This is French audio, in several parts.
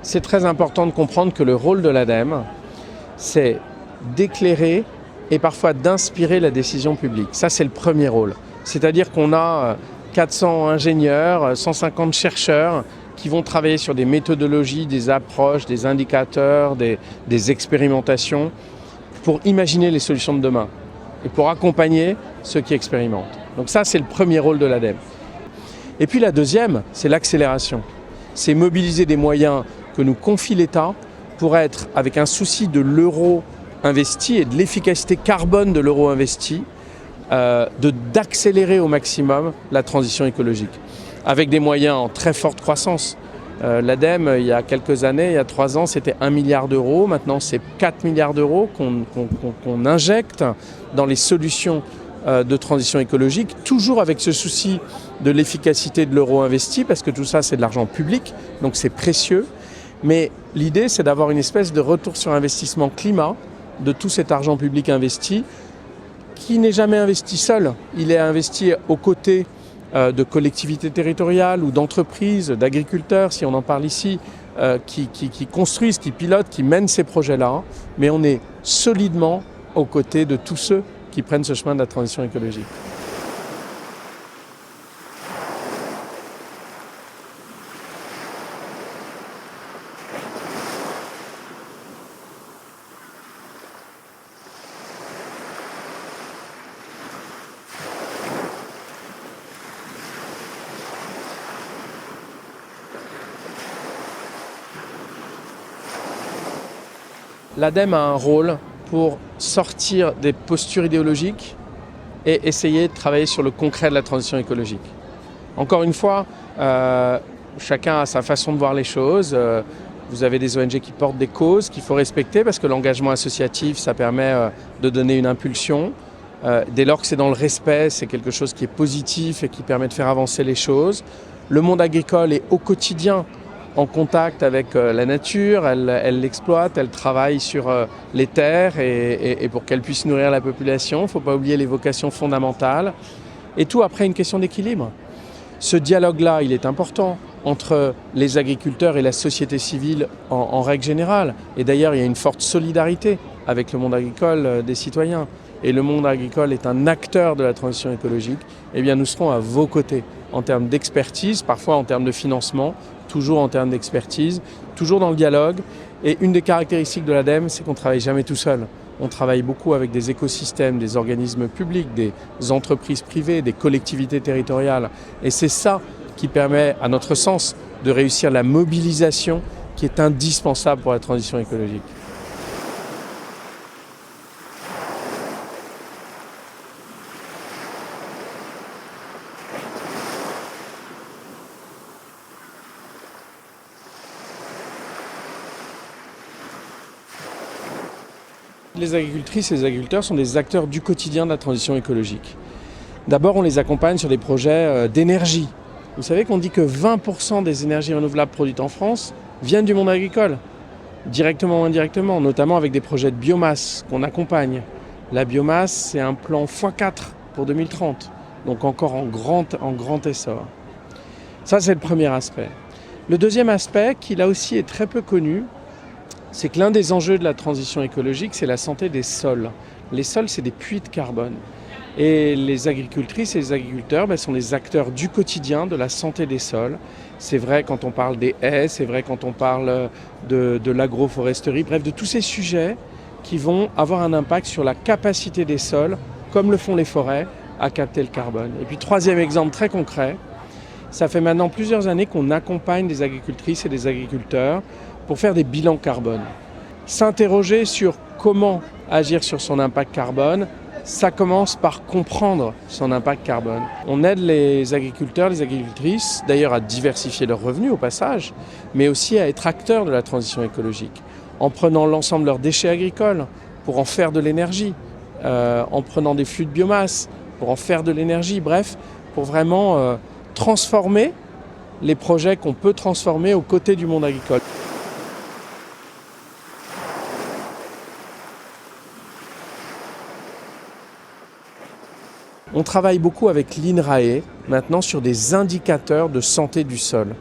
C'est très important de comprendre que le rôle de l'ADEME, c'est d'éclairer et parfois d'inspirer la décision publique. Ça, c'est le premier rôle. C'est-à-dire qu'on a 400 ingénieurs, 150 chercheurs qui vont travailler sur des méthodologies, des approches, des indicateurs, des expérimentations pour imaginer les solutions de demain et pour accompagner ceux qui expérimentent. Donc ça, c'est le premier rôle de l'ADEME. Et puis la deuxième, c'est l'accélération. C'est mobiliser des moyens que nous confie l'État pour être, avec un souci de l'euro investi et de l'efficacité carbone de l'euro investi, d'accélérer au maximum la transition écologique, avec des moyens en très forte croissance. L'ADEME, il y a quelques années, il y a 3 ans, c'était 1 milliard d'euros. Maintenant, c'est 4 milliards d'euros qu'on injecte dans les solutions de transition écologique, toujours avec ce souci de l'efficacité de l'euro investi, parce que tout ça, c'est de l'argent public, donc c'est précieux. Mais l'idée, c'est d'avoir une espèce de retour sur investissement climat de tout cet argent public investi, qui n'est jamais investi seul. Il est investi aux côtés de collectivités territoriales ou d'entreprises, d'agriculteurs, si on en parle ici, qui construisent, qui pilotent, qui mènent ces projets-là. Mais on est solidement aux côtés de tous ceux qui prennent ce chemin de la transition écologique. L'ADEME a un rôle pour sortir des postures idéologiques et essayer de travailler sur le concret de la transition écologique. Encore une fois, chacun a sa façon de voir les choses. Vous avez des ONG qui portent des causes qu'il faut respecter parce que l'engagement associatif, ça permet de donner une impulsion. Dès lors que c'est dans le respect, c'est quelque chose qui est positif et qui permet de faire avancer les choses. Le monde agricole est au quotidien en contact avec la nature, elle l'exploite, elle travaille sur les terres et pour qu'elle puisse nourrir la population. Il ne faut pas oublier les vocations fondamentales. Et tout après une question d'équilibre. Ce dialogue-là, il est important entre les agriculteurs et la société civile en règle générale. Et d'ailleurs, il y a une forte solidarité avec le monde agricole des citoyens. Et le monde agricole est un acteur de la transition écologique. Eh bien, nous serons à vos côtés en termes d'expertise, parfois en termes de financement, toujours en termes d'expertise, toujours dans le dialogue. Et une des caractéristiques de l'ADEME, c'est qu'on ne travaille jamais tout seul. On travaille beaucoup avec des écosystèmes, des organismes publics, des entreprises privées, des collectivités territoriales. Et c'est ça qui permet, à notre sens, de réussir la mobilisation qui est indispensable pour la transition écologique. Les agricultrices et les agriculteurs sont des acteurs du quotidien de la transition écologique. D'abord, on les accompagne sur des projets d'énergie. Vous savez qu'on dit que 20% des énergies renouvelables produites en France viennent du monde agricole, directement ou indirectement, notamment avec des projets de biomasse qu'on accompagne. La biomasse, c'est un plan x4 pour 2030, donc encore en grand essor. Ça, c'est le premier aspect. Le deuxième aspect, qui là aussi est très peu connu, c'est que l'un des enjeux de la transition écologique, c'est la santé des sols. Les sols, c'est des puits de carbone. Et les agricultrices et les agriculteurs sont les acteurs du quotidien de la santé des sols. C'est vrai quand on parle des haies, c'est vrai quand on parle de l'agroforesterie, bref, de tous ces sujets qui vont avoir un impact sur la capacité des sols, comme le font les forêts, à capter le carbone. Et puis troisième exemple très concret, ça fait maintenant plusieurs années qu'on accompagne des agricultrices et des agriculteurs pour faire des bilans carbone. S'interroger sur comment agir sur son impact carbone, ça commence par comprendre son impact carbone. On aide les agriculteurs, les agricultrices, d'ailleurs à diversifier leurs revenus au passage, mais aussi à être acteurs de la transition écologique, en prenant l'ensemble de leurs déchets agricoles pour en faire de l'énergie, en prenant des flux de biomasse pour en faire de l'énergie, bref, pour vraiment transformer les projets qu'on peut transformer aux côtés du monde agricole. On travaille beaucoup avec l'INRAE maintenant sur des indicateurs de santé du sol.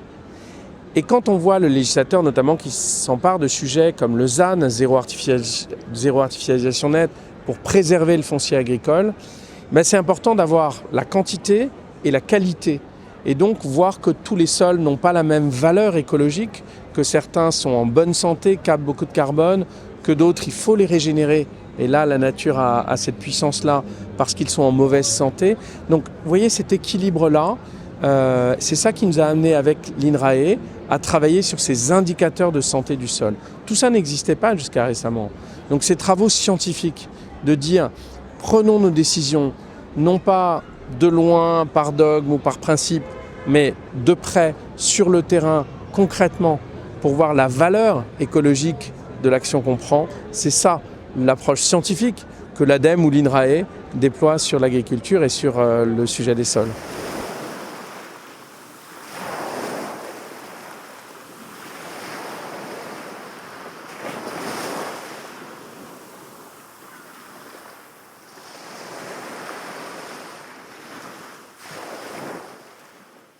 Et quand on voit le législateur notamment qui s'empare de sujets comme le ZAN, zéro artificialisation nette, pour préserver le foncier agricole, c'est important d'avoir la quantité et la qualité. Et donc voir que tous les sols n'ont pas la même valeur écologique, que certains sont en bonne santé, captent beaucoup de carbone, que d'autres il faut les régénérer. Et là, la nature a cette puissance-là parce qu'ils sont en mauvaise santé. Donc vous voyez cet équilibre-là, c'est ça qui nous a amené avec l'INRAE à travailler sur ces indicateurs de santé du sol. Tout ça n'existait pas jusqu'à récemment. Donc ces travaux scientifiques de dire prenons nos décisions non pas de loin par dogme ou par principe, mais de près sur le terrain concrètement pour voir la valeur écologique de l'action qu'on prend, c'est ça l'approche scientifique que l'ADEME ou l'INRAE déploie sur l'agriculture et sur le sujet des sols.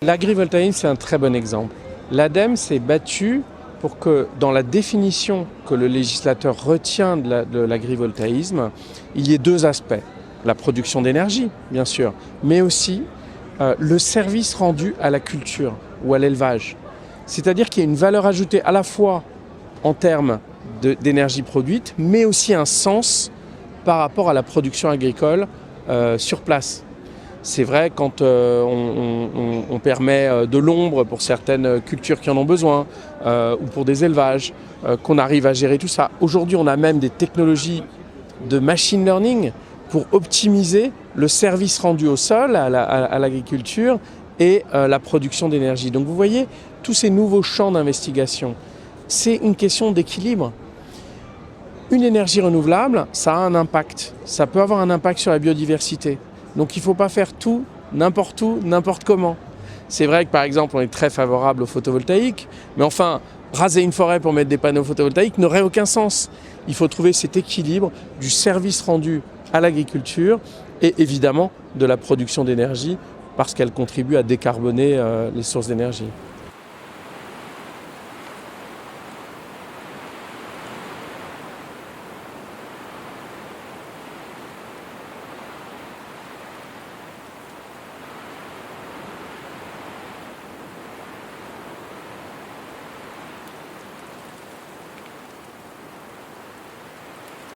L'agrivoltaïsme, c'est un très bon exemple. L'ADEME s'est battue pour que, dans la définition que le législateur retient de l'agrivoltaïsme, il y ait deux aspects. La production d'énergie, bien sûr, mais aussi le service rendu à la culture ou à l'élevage. C'est-à-dire qu'il y a une valeur ajoutée à la fois en termes d'énergie produite, mais aussi un sens par rapport à la production agricole sur place. C'est vrai quand on permet de l'ombre pour certaines cultures qui en ont besoin ou pour des élevages, qu'on arrive à gérer tout ça. Aujourd'hui, on a même des technologies de machine learning pour optimiser le service rendu au sol, à l'agriculture et la production d'énergie. Donc vous voyez, tous ces nouveaux champs d'investigation, c'est une question d'équilibre. Une énergie renouvelable, ça a un impact. Ça peut avoir un impact sur la biodiversité. Donc il ne faut pas faire tout, n'importe où, n'importe comment. C'est vrai que par exemple on est très favorable au photovoltaïque, mais enfin raser une forêt pour mettre des panneaux photovoltaïques n'aurait aucun sens. Il faut trouver cet équilibre du service rendu à l'agriculture et évidemment de la production d'énergie parce qu'elle contribue à décarboner les sources d'énergie.